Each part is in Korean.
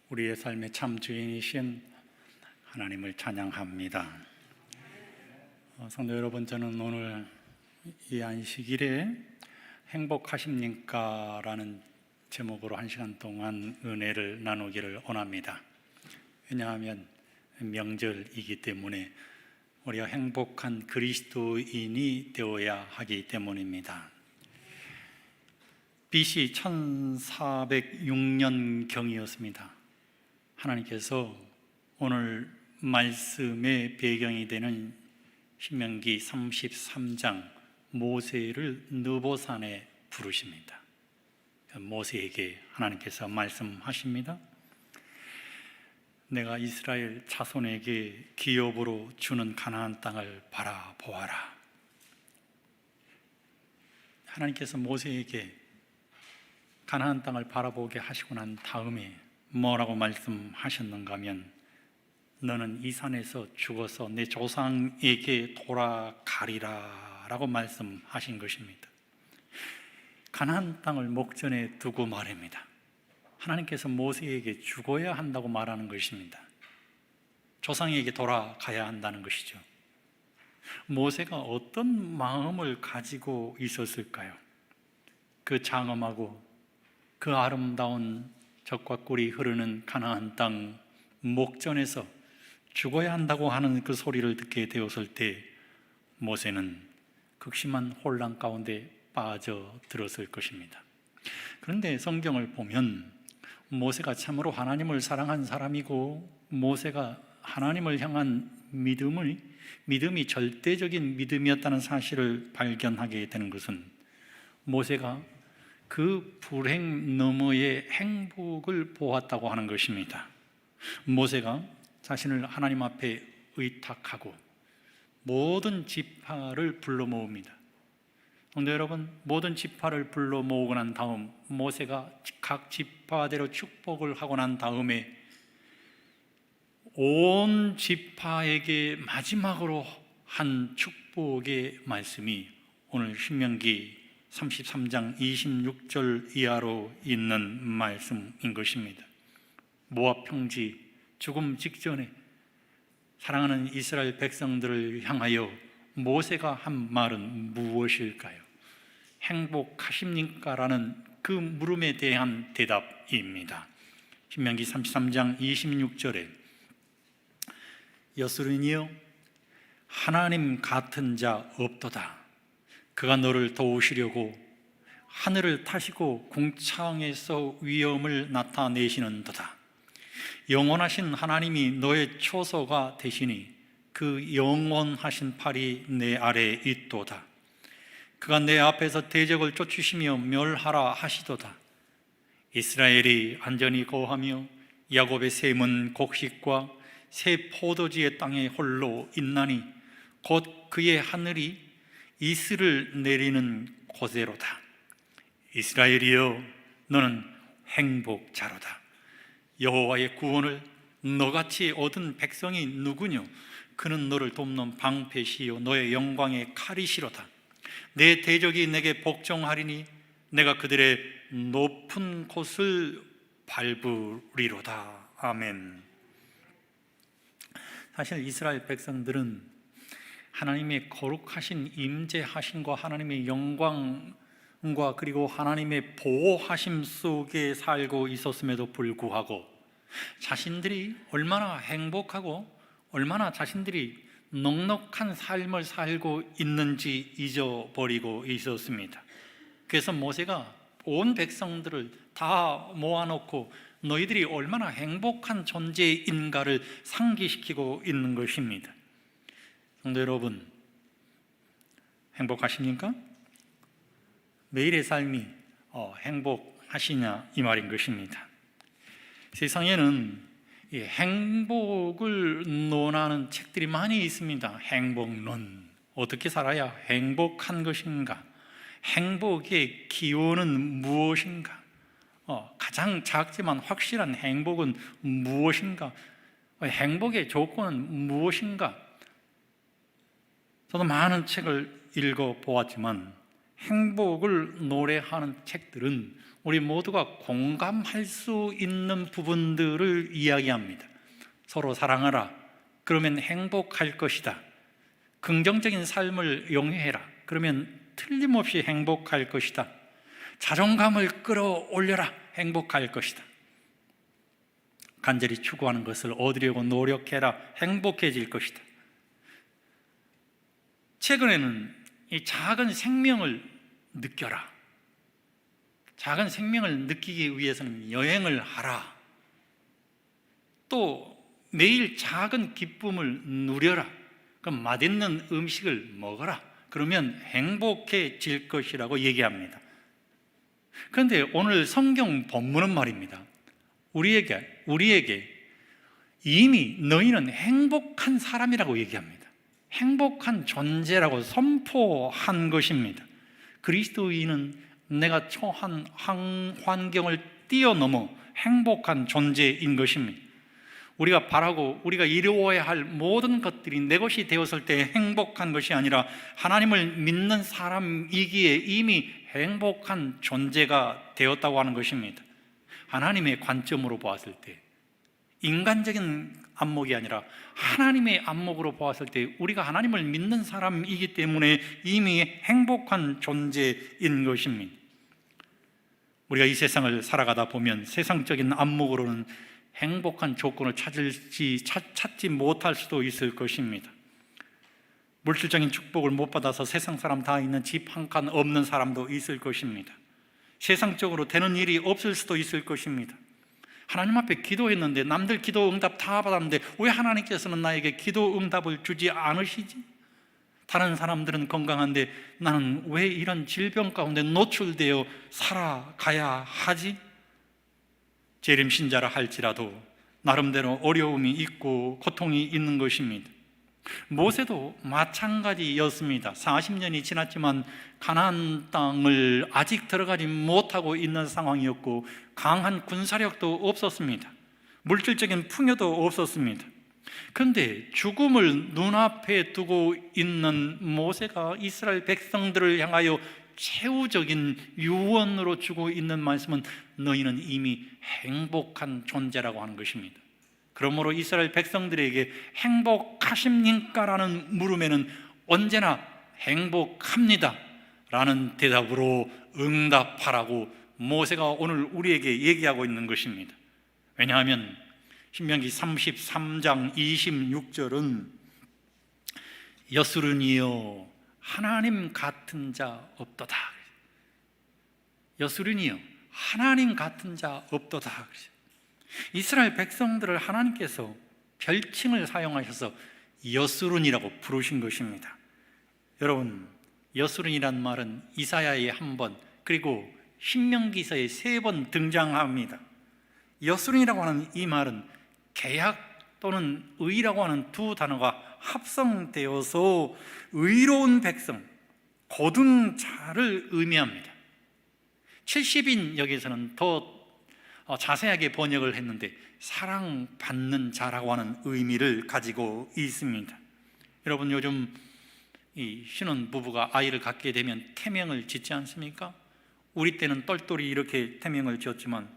우리의 삶의 참 주인이신 하나님을 찬양합니다. 성도 여러분, 저는 오늘 이 안식일에 행복하십니까? 라는 제목으로 1시간 동안 은혜를 나누기를 원합니다. 왜냐하면 명절이기 때문에 우리가 행복한 그리스도인이 되어야 하기 때문입니다. BC 1406년경이었습니다. 하나님께서 오늘 말씀의 배경이 되는 신명기 33장 모세를 느보산에 부르십니다. 모세에게 하나님께서 말씀하십니다. 내가 이스라엘 자손에게 기업으로 주는 가나안 땅을 바라보아라. 하나님께서 모세에게 가나안 땅을 바라보게 하시고 난 다음에 뭐라고 말씀하셨는가 하면, 너는 이 산에서 죽어서 내 조상에게 돌아가리라 라고 말씀하신 것입니다. 가나안 땅을 목전에 두고 말입니다. 하나님께서 모세에게 죽어야 한다고 말하는 것입니다. 조상에게 돌아가야 한다는 것이죠. 모세가 어떤 마음을 가지고 있었을까요? 그 장엄하고 그 아름다운 젖과 꿀이 흐르는 가나안 땅 목전에서 죽어야 한다고 하는 그 소리를 듣게 되었을 때 모세는 극심한 혼란 가운데 빠져들었을 것입니다. 그런데 성경을 보면 모세가 참으로 하나님을 사랑한 사람이고, 모세가 하나님을 향한 믿음이 절대적인 믿음이었다는 사실을 발견하게 되는 것은, 모세가 그 불행 너머의 행복을 보았다고 하는 것입니다. 모세가 자신을 하나님 앞에 의탁하고 모든 지파를 불러 모읍니다. 성도 여러분, 모든 지파를 불러 모으고 난 다음 모세가 각 지파대로 축복을 하고 난 다음에 온 지파에게 마지막으로 한 축복의 말씀이 오늘 신명기 33장 26절 이하로 있는 말씀인 것입니다. 모압 평지 죽음 직전에 사랑하는 이스라엘 백성들을 향하여 모세가 한 말은 무엇일까요? 행복하십니까? 라는 그 물음에 대한 대답입니다. 신명기 33장 26절에 여스르니여, 하나님 같은 자 없도다. 그가 너를 도우시려고 하늘을 타시고 궁창에서 위엄을 나타내시는도다. 영원하신 하나님이 너의 초소가 되시니 그 영원하신 팔이 내 아래에 있도다. 그가 내 앞에서 대적을 쫓으시며 멸하라 하시도다. 이스라엘이 안전히 거하며 야곱의 샘은 곡식과 새 포도주의 땅에 홀로 있나니 곧 그의 하늘이 이슬을 내리는 곳에로다. 이스라엘이여, 너는 행복자로다. 여호와의 구원을 너같이 얻은 백성이 누구뇨? 그는 너를 돕는 방패시요 너의 영광의 칼이시로다. 내 대적이 내게 복종하리니 내가 그들의 높은 곳을 밟으리로다. 아멘. 사실 이스라엘 백성들은 하나님의 거룩하신 임재하심과 하나님의 영광과 그리고 하나님의 보호하심 속에 살고 있었음에도 불구하고 자신들이 얼마나 행복하고 얼마나 자신들이 넉넉한 삶을 살고 있는지 잊어버리고 있었습니다. 그래서 모세가 온 백성들을 다 모아놓고 너희들이 얼마나 행복한 존재인가를 상기시키고 있는 것입니다. 성도 여러분, 행복하십니까? 매일의 삶이 행복하시냐 이 말인 것입니다. 세상에는 이 행복을 논하는 책들이 많이 있습니다. 행복론, 어떻게 살아야 행복한 것인가? 행복의 기원은 무엇인가? 가장 작지만 확실한 행복은 무엇인가? 행복의 조건은 무엇인가? 저도 많은 책을 읽어보았지만 행복을 노래하는 책들은 우리 모두가 공감할 수 있는 부분들을 이야기합니다. 서로 사랑하라. 그러면 행복할 것이다. 긍정적인 삶을 영위해라. 그러면 틀림없이 행복할 것이다. 자존감을 끌어올려라. 행복할 것이다. 간절히 추구하는 것을 얻으려고 노력해라. 행복해질 것이다. 최근에는 이 작은 생명을 느껴라. 작은 생명을 느끼기 위해서는 여행을 하라. 또 매일 작은 기쁨을 누려라. 그럼 맛있는 음식을 먹어라. 그러면 행복해질 것이라고 얘기합니다. 그런데 오늘 성경 본문은 말입니다. 우리에게 이미 너희는 행복한 사람이라고 얘기합니다. 행복한 존재라고 선포한 것입니다. 그리스도인은 내가 처한 환경을 뛰어넘어 행복한 존재인 것입니다. 우리가 바라고 우리가 이루어야 할 모든 것들이 내 것이 되었을 때 행복한 것이 아니라 하나님을 믿는 사람이기에 이미 행복한 존재가 되었다고 하는 것입니다. 하나님의 관점으로 보았을 때, 인간적인 안목이 아니라 하나님의 안목으로 보았을 때 우리가 하나님을 믿는 사람이기 때문에 이미 행복한 존재인 것입니다. 우리가 이 세상을 살아가다 보면 세상적인 안목으로는 행복한 조건을 찾지 못할 수도 있을 것입니다. 물질적인 축복을 못 받아서 세상 사람 다 있는 집 한 칸 없는 사람도 있을 것입니다. 세상적으로 되는 일이 없을 수도 있을 것입니다. 하나님 앞에 기도했는데 남들 기도 응답 다 받았는데 왜 하나님께서는 나에게 기도 응답을 주지 않으시지? 다른 사람들은 건강한데 나는 왜 이런 질병 가운데 노출되어 살아가야 하지? 재림신자라 할지라도 나름대로 어려움이 있고 고통이 있는 것입니다. 모세도 마찬가지였습니다. 40년이 지났지만 가나안 땅을 아직 들어가지 못하고 있는 상황이었고 강한 군사력도 없었습니다. 물질적인 풍요도 없었습니다. 그런데 죽음을 눈앞에 두고 있는 모세가 이스라엘 백성들을 향하여 최후적인 유언으로 주고 있는 말씀은 너희는 이미 행복한 존재라고 하는 것입니다. 그러므로 이스라엘 백성들에게 행복하십니까? 라는 물음에는 언제나 행복합니다 라는 대답으로 응답하라고 모세가 오늘 우리에게 얘기하고 있는 것입니다. 왜냐하면 신명기 33장 26절은 여수르니여 하나님 같은 자 없도다. 여수르니여 하나님 같은 자 없도다. 이스라엘 백성들을 하나님께서 별칭을 사용하셔서 여수룬이라고 부르신 것입니다. 여러분, 여수룬이란 말은 이사야에 한 번 그리고 신명기서에 3번 등장합니다. 여수룬이라고 하는 이 말은 계약 또는 의라고 하는 두 단어가 합성되어서 의로운 백성, 고든 자를 의미합니다. 70인 여기서는 더 자세하게 번역을 했는데 사랑받는 자라고 하는 의미를 가지고 있습니다. 여러분, 요즘 이 신혼부부가 아이를 갖게 되면 태명을 짓지 않습니까? 우리 때는 똘똘이 이렇게 태명을 지었지만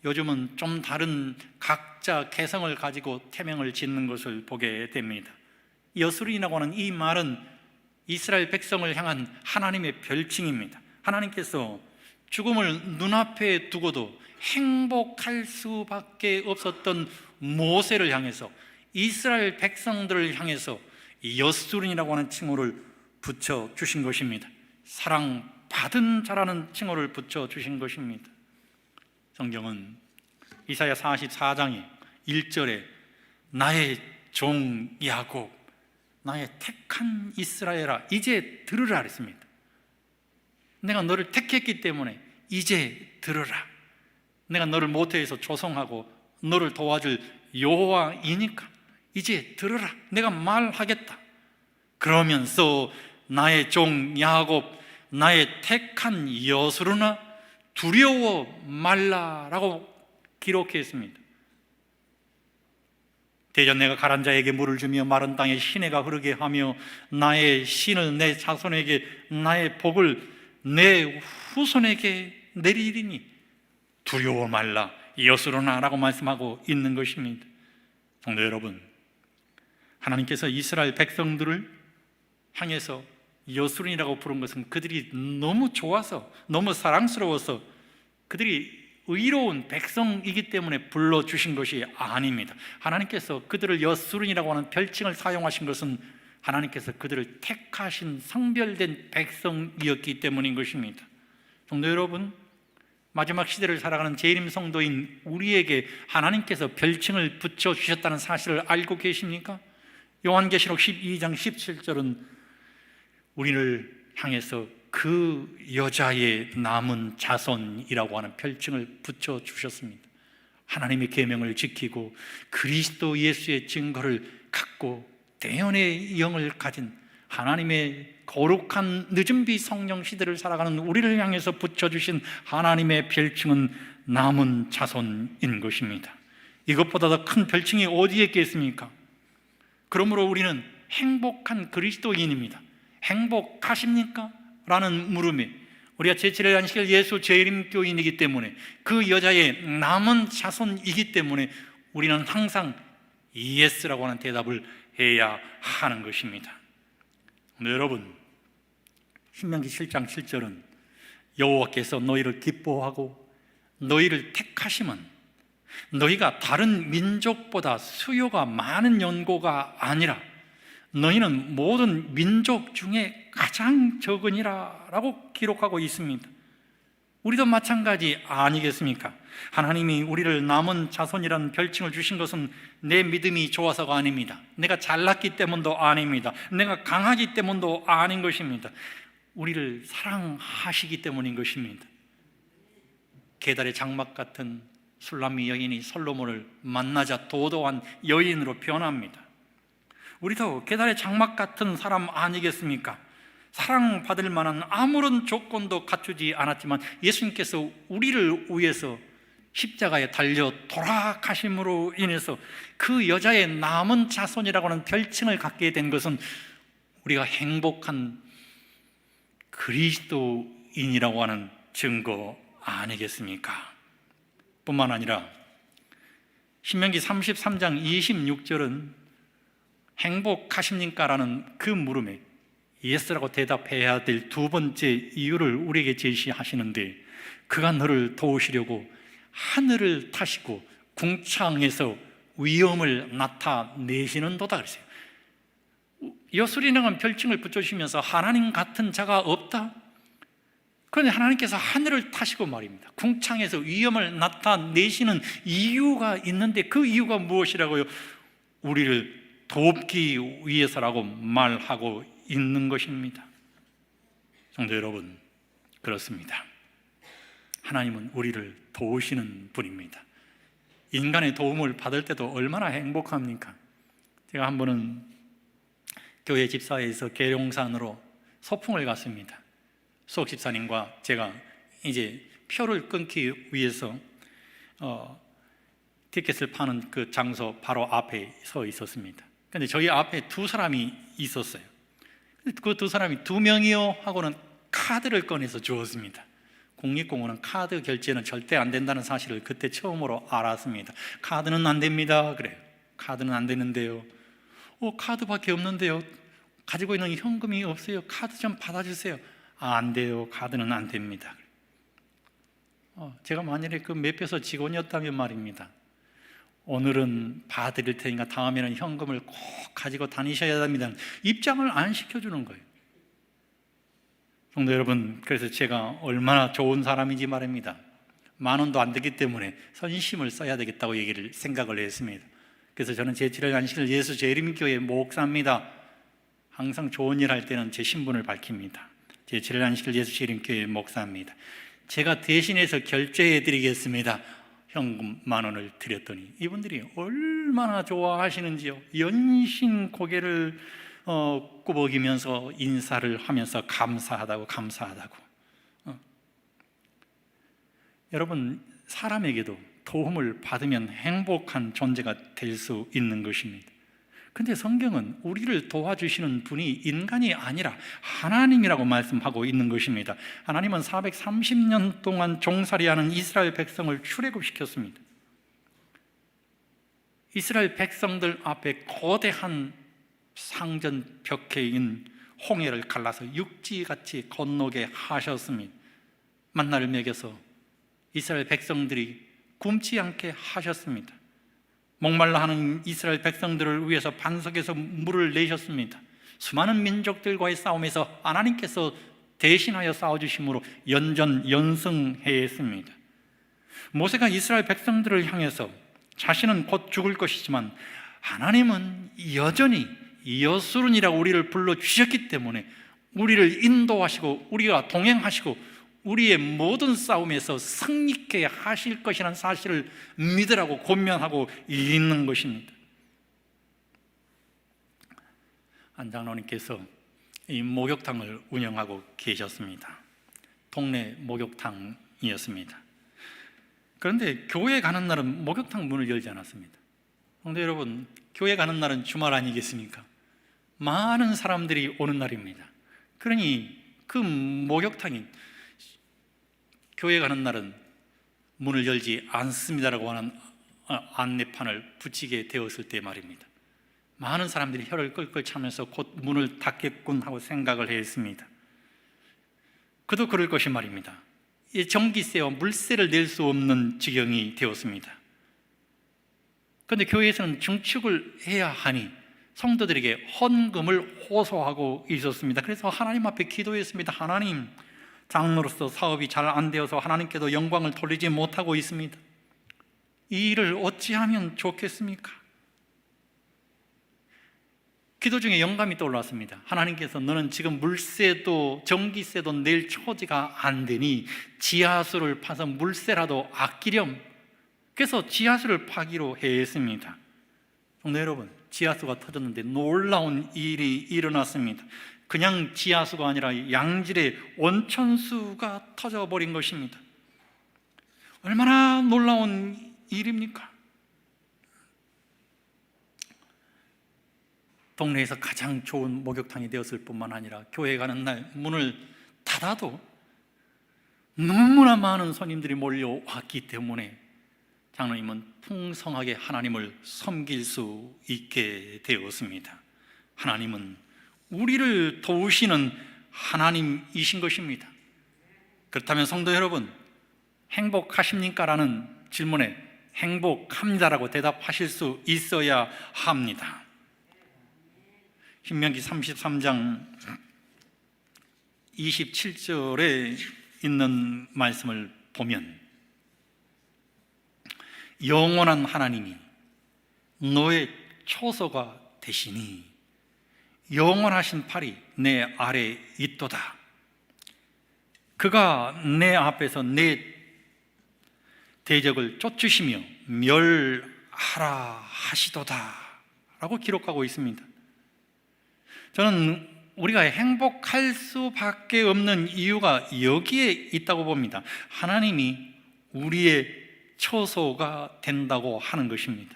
요즘은 좀 다른 각자 개성을 가지고 태명을 짓는 것을 보게 됩니다. 여수린이라고 하는 이 말은 이스라엘 백성을 향한 하나님의 별칭입니다. 하나님께서 죽음을 눈앞에 두고도 행복할 수밖에 없었던 모세를 향해서 이스라엘 백성들을 향해서 여수린이라고 하는 칭호를 붙여주신 것입니다. 사랑받은 자라는 칭호를 붙여주신 것입니다. 성경은 이사야 44장에 1절에 나의 종 야곱, 나의 택한 이스라엘아 이제 들으라 그랬습니다. 내가 너를 택했기 때문에 이제 들으라. 내가 너를 모태에서 조성하고 너를 도와줄 여호와이니까 이제 들으라. 내가 말하겠다. 그러면서 나의 종 야곱, 나의 택한 여수르나 두려워 말라라고 기록했습니다. 대전 내가 가란 자에게 물을 주며 마른 땅에 시내가 흐르게 하며 나의 신을 내 자손에게 나의 복을 내 후손에게 내리리니 두려워 말라 여수로나라고 말씀하고 있는 것입니다. 성도 여러분, 하나님께서 이스라엘 백성들을 향해서 여수론이라고 부른 것은 그들이 너무 좋아서, 너무 사랑스러워서, 그들이 의로운 백성이기 때문에 불러주신 것이 아닙니다. 하나님께서 그들을 여수론이라고 하는 별칭을 사용하신 것은 하나님께서 그들을 택하신 성별된 백성이었기 때문인 것입니다. 성도 여러분, 마지막 시대를 살아가는 재림 성도인 우리에게 하나님께서 별칭을 붙여주셨다는 사실을 알고 계십니까? 요한계시록 12장 17절은 우리를 향해서 그 여자의 남은 자손이라고 하는 별칭을 붙여주셨습니다. 하나님의 계명을 지키고 그리스도 예수의 증거를 갖고 대언의 영을 가진 하나님의 거룩한 늦은비 성령 시대를 살아가는 우리를 향해서 붙여주신 하나님의 별칭은 남은 자손인 것입니다. 이것보다 더 큰 별칭이 어디에 있겠습니까? 그러므로 우리는 행복한 그리스도인입니다. 행복하십니까? 라는 물음에 우리가 제7일 안식일 예수 재림교인이기 때문에, 그 여자의 남은 자손이기 때문에 우리는 항상 예스라고 하는 대답을 해야 하는 것입니다. 여러분, 신명기 7장 7절은 여호와께서 너희를 기뻐하고 너희를 택하심은 너희가 다른 민족보다 수요가 많은 연고가 아니라 너희는 모든 민족 중에 가장 적으니라 라고 기록하고 있습니다. 우리도 마찬가지 아니겠습니까? 하나님이 우리를 남은 자손이라는 별칭을 주신 것은 내 믿음이 좋아서가 아닙니다. 내가 잘났기 때문도 아닙니다. 내가 강하기 때문도 아닌 것입니다. 우리를 사랑하시기 때문인 것입니다. 게달의 장막 같은 술람미 여인이 솔로몬을 만나자 도도한 여인으로 변합니다. 우리도 게달의 장막 같은 사람 아니겠습니까? 사랑받을 만한 아무런 조건도 갖추지 않았지만 예수님께서 우리를 위해서 십자가에 달려 돌아가심으로 인해서 그 여자의 남은 자손이라고 하는 별칭을 갖게 된 것은 우리가 행복한 그리스도인이라고 하는 증거 아니겠습니까? 뿐만 아니라 신명기 33장 26절은 행복하십니까? 라는 그 물음에 예스라고 대답해야 될 두 번째 이유를 우리에게 제시하시는데, 그가 너를 도우시려고 하늘을 타시고 궁창에서 위엄을 나타내시는도다 그랬어요. 여술이라는 별칭을 붙여주시면서 하나님 같은 자가 없다? 그런데 하나님께서 하늘을 타시고 말입니다, 궁창에서 위엄을 나타내시는 이유가 있는데 그 이유가 무엇이라고요? 우리를 돕기 위해서라고 말하고 있는 것입니다. 성도 여러분, 그렇습니다. 하나님은 우리를 도우시는 분입니다. 인간의 도움을 받을 때도 얼마나 행복합니까? 제가 한 번은 교회 집사에서 계룡산으로 소풍을 갔습니다. 수옥 집사님과 제가 이제 표를 끊기 위해서 티켓을 파는 그 장소 바로 앞에 서 있었습니다. 그런데 저희 앞에 두 사람이 있었어요. 그 두 사람이 두 명이요 하고는 카드를 꺼내서 주었습니다. 국립공원은 카드 결제는 절대 안 된다는 사실을 그때 처음으로 알았습니다. 카드는 안 됩니다. 그래요. 카드는 안 되는데요. 카드밖에 없는데요. 가지고 있는 현금이 없어요. 카드 좀 받아주세요. 안 돼요. 카드는 안 됩니다. 제가 만약에 그 매표소 직원이었다면 말입니다, 오늘은 봐드릴 테니까 다음에는 현금을 꼭 가지고 다니셔야 됩니다, 입장을 안 시켜주는 거예요. 성도 여러분, 그래서 제가 얼마나 좋은 사람인지 말입니다, 10,000원도 안 되기 때문에 선심을 써야 되겠다고 생각을 했습니다. 그래서 저는 제7일 안식일 예수 재림교회 목사입니다. 항상 좋은 일 할 때는 제 신분을 밝힙니다. 제7일 안식일 예수 재림교회 목사입니다. 제가 대신해서 결제해 드리겠습니다. 현금 10,000원을 드렸더니 이분들이 얼마나 좋아하시는지요. 연신 고개를 꾸벅이면서 인사를 하면서 감사하다고. 여러분, 사람에게도 도움을 받으면 행복한 존재가 될 수 있는 것입니다. 근데 성경은 우리를 도와주시는 분이 인간이 아니라 하나님이라고 말씀하고 있는 것입니다. 하나님은 430년 동안 종살이하는 이스라엘 백성을 출애굽시켰습니다. 이스라엘 백성들 앞에 거대한 상전 벽해인 홍해를 갈라서 육지같이 건너게 하셨습니다. 만나를 먹여서 이스라엘 백성들이 굶지 않게 하셨습니다. 목말라 하는 이스라엘 백성들을 위해서 반석에서 물을 내셨습니다. 수많은 민족들과의 싸움에서 하나님께서 대신하여 싸워주심으로 연전연승했습니다. 모세가 이스라엘 백성들을 향해서 자신은 곧 죽을 것이지만 하나님은 여전히 여수론이라고 우리를 불러주셨기 때문에 우리를 인도하시고 우리가 동행하시고 우리의 모든 싸움에서 승리케 하실 것이라는 사실을 믿으라고 권면하고 있는 것입니다. 한 장로님께서 이 목욕탕을 운영하고 계셨습니다. 동네 목욕탕이었습니다. 그런데 교회 가는 날은 목욕탕 문을 열지 않았습니다. 그런데 여러분, 교회 가는 날은 주말 아니겠습니까? 많은 사람들이 오는 날입니다. 그러니 그 목욕탕이 교회 가는 날은 문을 열지 않습니다라고 하는 안내판을 붙이게 되었을 때 말입니다. 많은 사람들이 혀를 끌끌 차면서 곧 문을 닫겠군 하고 생각을 했습니다. 그도 그럴 것이 말입니다. 이 전기세와 물세를 낼 수 없는 지경이 되었습니다. 그런데 교회에서는 증축을 해야 하니 성도들에게 헌금을 호소하고 있었습니다. 그래서 하나님 앞에 기도했습니다. 하나님, 장로로서 사업이 잘 안 되어서 하나님께도 영광을 돌리지 못하고 있습니다. 이 일을 어찌하면 좋겠습니까? 기도 중에 영감이 떠올랐습니다. 하나님께서 너는 지금 물세도 전기세도 낼 처지가 안 되니 지하수를 파서 물세라도 아끼렴. 그래서 지하수를 파기로 했습니다. 성도 여러분, 지하수가 터졌는데 놀라운 일이 일어났습니다. 그냥 지하수가 아니라 양질의 온천수가 터져버린 것입니다. 얼마나 놀라운 일입니까? 동네에서 가장 좋은 목욕탕이 되었을 뿐만 아니라 교회 가는 날 문을 닫아도 너무나 많은 손님들이 몰려왔기 때문에 장로님은 풍성하게 하나님을 섬길 수 있게 되었습니다. 하나님은 우리를 도우시는 하나님이신 것입니다. 그렇다면 성도 여러분, 행복하십니까? 라는 질문에 행복합니다라고 대답하실 수 있어야 합니다. 신명기 33장 27절에 있는 말씀을 보면 영원한 하나님이 너의 초소가 되시니 영원하신 팔이 내 아래 있도다. 그가 내 앞에서 내 대적을 쫓으시며 멸하라 하시도다 라고 기록하고 있습니다. 저는 우리가 행복할 수밖에 없는 이유가 여기에 있다고 봅니다. 하나님이 우리의 초소가 된다고 하는 것입니다.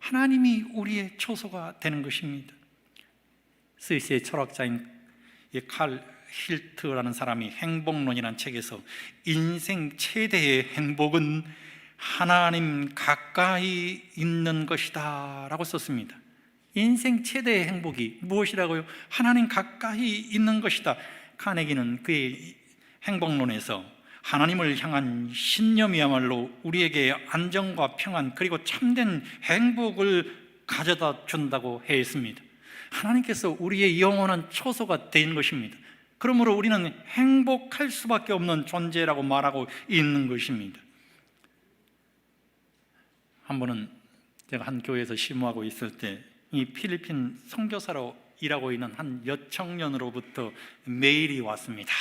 하나님이 우리의 초소가 되는 것입니다. 스위스의 철학자인 칼 힐트라는 사람이 행복론이라는 책에서 인생 최대의 행복은 하나님 가까이 있는 것이다 라고 썼습니다. 인생 최대의 행복이 무엇이라고요? 하나님 가까이 있는 것이다. 카네기는 그의 행복론에서 하나님을 향한 신념이야말로 우리에게 안정과 평안 그리고 참된 행복을 가져다 준다고 했습니다. 하나님께서 우리의 영원한 초소가 된 것입니다. 그러므로 우리는 행복할 수밖에 없는 존재라고 말하고 있는 것입니다. 한 번은 제가 한 교회에서 심호하고 있을 때 이 필리핀 선교사로 일하고 있는 한 여청년으로부터 메일이 왔습니다.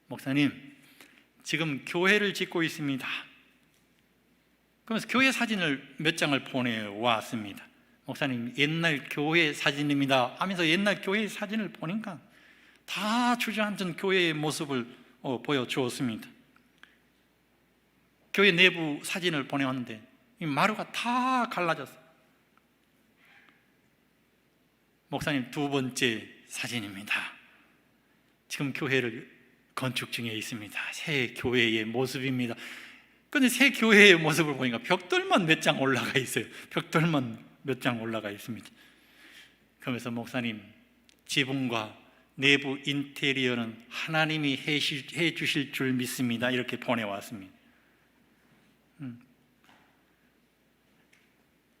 목사님, 지금 교회를 짓고 있습니다. 그러면서 교회 사진을 몇 장을 보내왔습니다. 목사님, 옛날 교회 사진입니다 하면서 옛날 교회 사진을 보니까 다 주저앉은 교회의 모습을 보여주었습니다. 교회 내부 사진을 보내왔는데 이 마루가 다 갈라졌어요. 목사님 두 번째 사진입니다. 지금 교회를 건축 중에 있습니다. 새 교회의 모습입니다. 근데 새 교회의 모습을 보니까 벽돌만 몇 장 올라가 있어요. 벽돌만 몇 장 올라가 있습니다. 그러면서 목사님, 지붕과 내부 인테리어는 하나님이 해 주실 줄 믿습니다. 이렇게 보내왔습니다.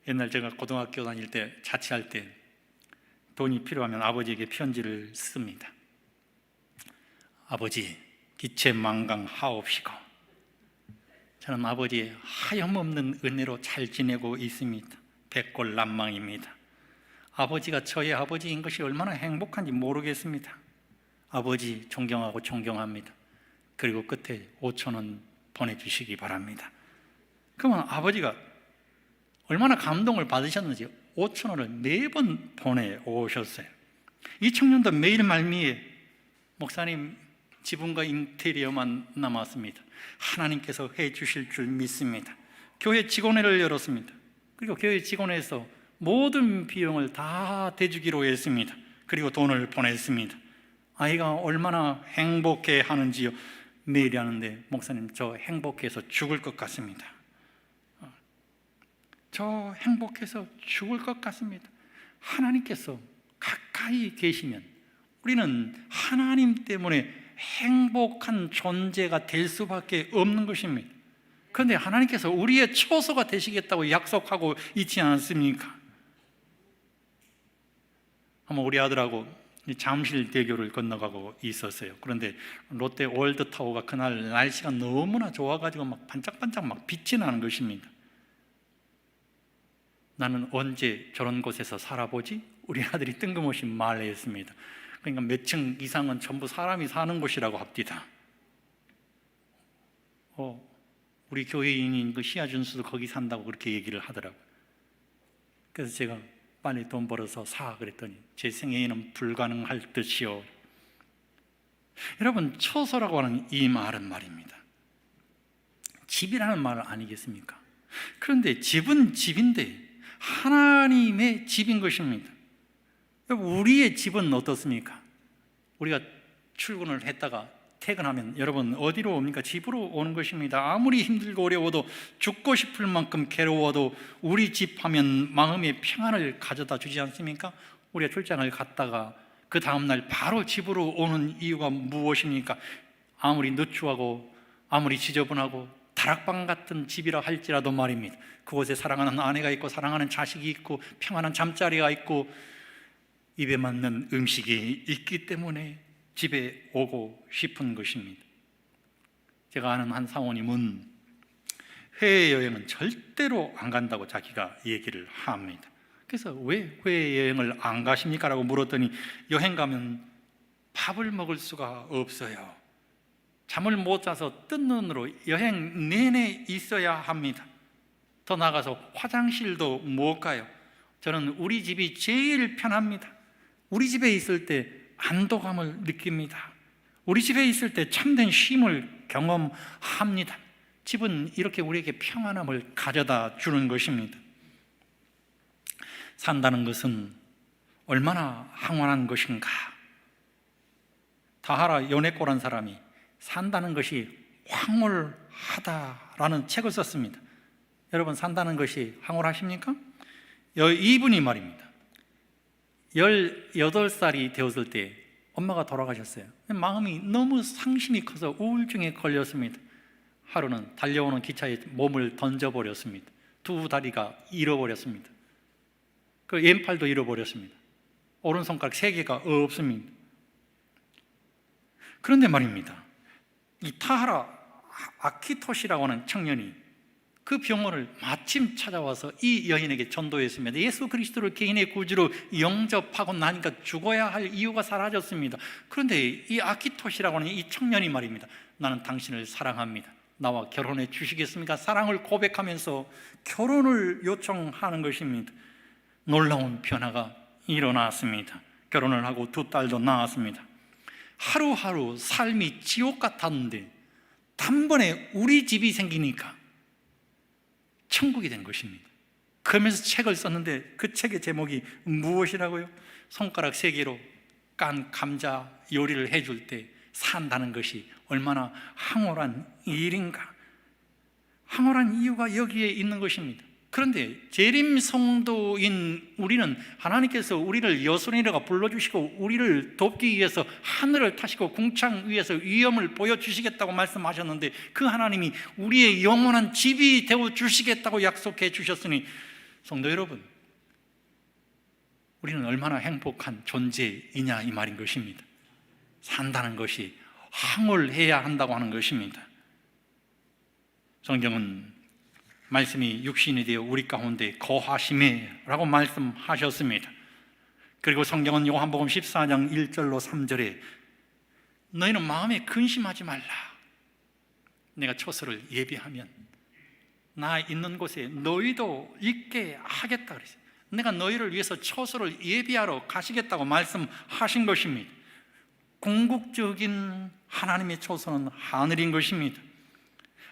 옛날 제가 고등학교 다닐 때, 자취할 때 돈이 필요하면 아버지에게 편지를 씁니다. 아버지, 기체망강하옵시고 저는 아버지의 하염없는 은혜로 잘 지내고 있습니다. 백골난망입니다. 아버지가 저의 아버지인 것이 얼마나 행복한지 모르겠습니다. 아버지 존경하고 존경합니다. 그리고 끝에 5,000원 보내주시기 바랍니다. 그러면 아버지가 얼마나 감동을 받으셨는지 5,000원을 매번 보내오셨어요. 이 청년도 매일 말미에 목사님, 지붕과 인테리어만 남았습니다. 하나님께서 해주실 줄 믿습니다. 교회 직원회를 열었습니다. 그리고 교회 직원회에서 모든 비용을 다 대주기로 했습니다. 그리고 돈을 보냈습니다. 아이가 얼마나 행복해 하는지요. 매일 하는데 목사님, 저 행복해서 죽을 것 같습니다. 저 행복해서 죽을 것 같습니다. 하나님께서 가까이 계시면 우리는 하나님 때문에 행복한 존재가 될 수밖에 없는 것입니다. 그런데 하나님께서 우리의 처소가 되시겠다고 약속하고 있지 않습니까? 한번 우리 아들하고 잠실대교를 건너가고 있었어요. 그런데 롯데 월드타워가 그날 날씨가 너무나 좋아가지고 막 반짝반짝 막 빛이 나는 것입니다. 나는 언제 저런 곳에서 살아보지? 우리 아들이 뜬금없이 말했습니다. 그러니까 몇 층 이상은 전부 사람이 사는 곳이라고 합디다. 우리 교회인인 그 시아준수도 거기 산다고 그렇게 얘기를 하더라고요. 그래서 제가 빨리 돈 벌어서 사 그랬더니 제 생애에는 불가능할 듯이요. 여러분, 처소라고 하는 이 말은 말입니다, 집이라는 말 아니겠습니까? 그런데 집은 집인데 하나님의 집인 것입니다. 우리의 집은 어떻습니까? 우리가 출근을 했다가 퇴근하면 여러분 어디로 옵니까? 집으로 오는 것입니다. 아무리 힘들고 어려워도, 죽고 싶을 만큼 괴로워도 우리 집 하면 마음의 평안을 가져다 주지 않습니까? 우리가 출장을 갔다가 그 다음날 바로 집으로 오는 이유가 무엇입니까? 아무리 누추하고 아무리 지저분하고 다락방 같은 집이라 할지라도 말입니다, 그곳에 사랑하는 아내가 있고 사랑하는 자식이 있고 평안한 잠자리가 있고 입에 맞는 음식이 있기 때문에 집에 오고 싶은 것입니다. 제가 아는 한 사모님은 해외여행은 절대로 안 간다고 자기가 얘기를 합니다. 그래서 왜 해외여행을 안 가십니까? 라고 물었더니 여행 가면 밥을 먹을 수가 없어요. 잠을 못 자서 뜬 눈으로 여행 내내 있어야 합니다. 더 나아가서 화장실도 못 가요. 저는 우리 집이 제일 편합니다. 우리 집에 있을 때 안도감을 느낍니다. 우리 집에 있을 때 참된 쉼을 경험합니다. 집은 이렇게 우리에게 평안함을 가져다 주는 것입니다. 산다는 것은 얼마나 항원한 것인가. 다하라 요네코라는 사람이 산다는 것이 황홀하다라는 책을 썼습니다. 여러분, 산다는 것이 황홀하십니까? 이분이 말입니다, 18살이 되었을 때 엄마가 돌아가셨어요. 마음이 너무 상심이 커서 우울증에 걸렸습니다. 하루는 달려오는 기차에 몸을 던져버렸습니다. 두 다리가 잃어버렸습니다. 그 왼팔도 잃어버렸습니다. 오른손가락 3개가 없습니다. 그런데 말입니다, 이 타하라 아키토시라고 하는 청년이 그 병원을 마침 찾아와서 이 여인에게 전도했습니다. 예수 그리스도를 개인의 구주로 영접하고 나니까 죽어야 할 이유가 사라졌습니다. 그런데 이 아키토시라고 하는 이 청년이 말입니다, 나는 당신을 사랑합니다. 나와 결혼해 주시겠습니까? 사랑을 고백하면서 결혼을 요청하는 것입니다. 놀라운 변화가 일어났습니다. 결혼을 하고 2딸도 낳았습니다. 하루하루 삶이 지옥 같았는데 단번에 우리 집이 생기니까 천국이 된 것입니다. 그러면서 책을 썼는데 그 책의 제목이 무엇이라고요? 손가락 3개로 깐 감자 요리를 해줄 때 산다는 것이 얼마나 황홀한 일인가. 황홀한 이유가 여기에 있는 것입니다. 그런데 재림 성도인 우리는 하나님께서 우리를 여손이라고 불러주시고 우리를 돕기 위해서 하늘을 타시고 궁창 위에서 위엄을 보여주시겠다고 말씀하셨는데, 그 하나님이 우리의 영원한 집이 되어주시겠다고 약속해 주셨으니, 성도 여러분, 우리는 얼마나 행복한 존재이냐 이 말인 것입니다. 산다는 것이 황홀해야 한다고 하는 것입니다. 성경은 말씀이 육신이 되어 우리 가운데 거하심에 라고 말씀하셨습니다. 그리고 성경은 요한복음 14장 1절로 3절에 너희는 마음에 근심하지 말라. 내가 처소를 예비하면 나 있는 곳에 너희도 있게 하겠다 그랬어요. 내가 너희를 위해서 처소를 예비하러 가시겠다고 말씀하신 것입니다. 궁극적인 하나님의 처소는 하늘인 것입니다.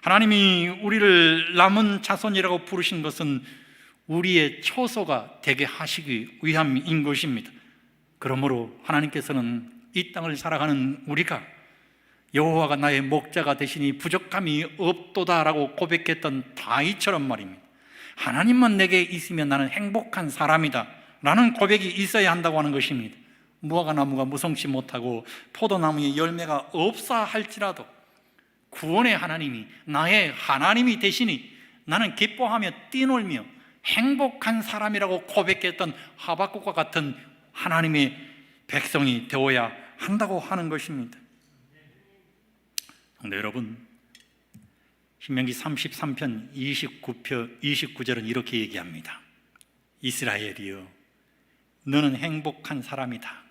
하나님이 우리를 남은 자손이라고 부르신 것은 우리의 처소가 되게 하시기 위함인 것입니다. 그러므로 하나님께서는 이 땅을 살아가는 우리가 여호와가 나의 목자가 되시니 부족함이 없도다라고 고백했던 다윗처럼 말입니다. 하나님만 내게 있으면 나는 행복한 사람이다 라는 고백이 있어야 한다고 하는 것입니다. 무화과나무가 무성치 못하고 포도나무에 열매가 없사 할지라도 구원의 하나님이 나의 하나님이 되시니 나는 기뻐하며 뛰놀며 행복한 사람이라고 고백했던 하박국과 같은 하나님의 백성이 되어야 한다고 하는 것입니다. 근데 여러분, 신명기 33편 29절은 이렇게 얘기합니다. 이스라엘이여, 너는 행복한 사람이다.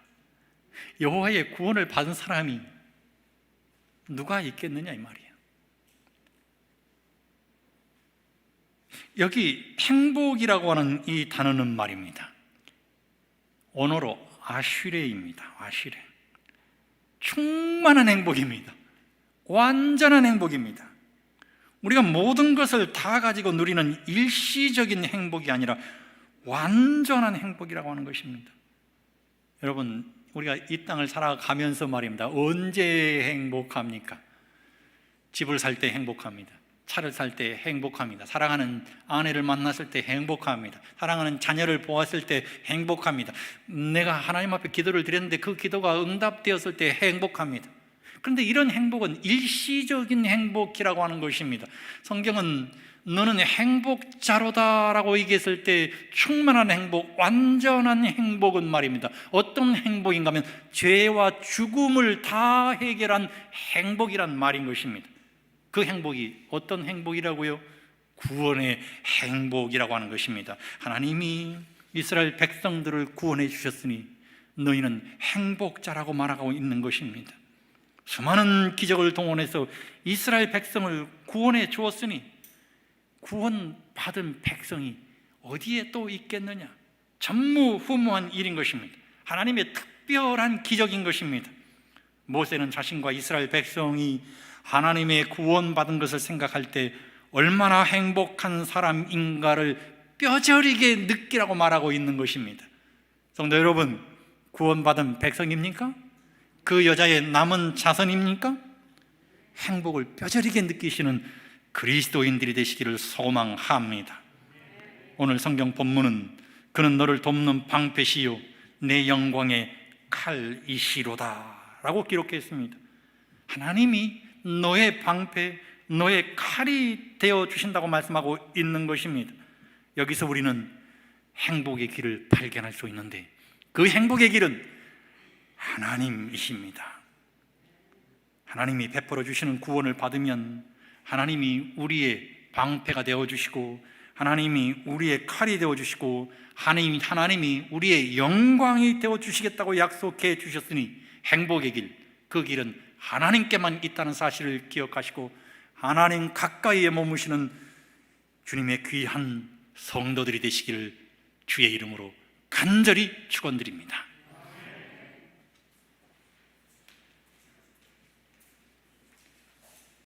여호와의 구원을 받은 사람이 누가 있겠느냐 이 말이에요. 여기 행복이라고 하는 이 단어는 말입니다, 언어로 아슈레입니다. 아슈레. 충만한 행복입니다. 완전한 행복입니다. 우리가 모든 것을 다 가지고 누리는 일시적인 행복이 아니라 완전한 행복이라고 하는 것입니다. 여러분, 우리가 이 땅을 살아가면서 말입니다, 언제 행복합니까? 집을 살 때 행복합니다. 차를 살 때 행복합니다. 사랑하는 아내를 만났을 때 행복합니다. 사랑하는 자녀를 보았을 때 행복합니다. 내가 하나님 앞에 기도를 드렸는데 그 기도가 응답되었을 때 행복합니다. 그런데 이런 행복은 일시적인 행복이라고 하는 것입니다. 성경은 너는 행복자로다라고 얘기했을 때 충만한 행복, 완전한 행복은 말입니다, 어떤 행복인가 하면 죄와 죽음을 다 해결한 행복이란 말인 것입니다. 그 행복이 어떤 행복이라고요? 구원의 행복이라고 하는 것입니다. 하나님이 이스라엘 백성들을 구원해 주셨으니 너희는 행복자라고 말하고 있는 것입니다. 수많은 기적을 동원해서 이스라엘 백성을 구원해 주었으니 구원받은 백성이 어디에 또 있겠느냐? 전무후무한 일인 것입니다. 하나님의 특별한 기적인 것입니다. 모세는 자신과 이스라엘 백성이 하나님의 구원받은 것을 생각할 때 얼마나 행복한 사람인가를 뼈저리게 느끼라고 말하고 있는 것입니다. 성도 여러분, 구원받은 백성입니까? 그 여자의 남은 자손입니까? 행복을 뼈저리게 느끼시는 그리스도인들이 되시기를 소망합니다. 오늘 성경 본문은 그는 너를 돕는 방패시요 내 영광의 칼이시로다 라고 기록했습니다. 하나님이 너의 방패, 너의 칼이 되어주신다고 말씀하고 있는 것입니다. 여기서 우리는 행복의 길을 발견할 수 있는데 그 행복의 길은 하나님이십니다. 하나님이 베풀어 주시는 구원을 받으면 하나님이 우리의 방패가 되어주시고 하나님이 우리의 칼이 되어주시고 하나님이 우리의 영광이 되어주시겠다고 약속해 주셨으니 행복의 길, 그 길은 하나님께만 있다는 사실을 기억하시고 하나님 가까이에 머무시는 주님의 귀한 성도들이 되시기를 주의 이름으로 간절히 축원드립니다.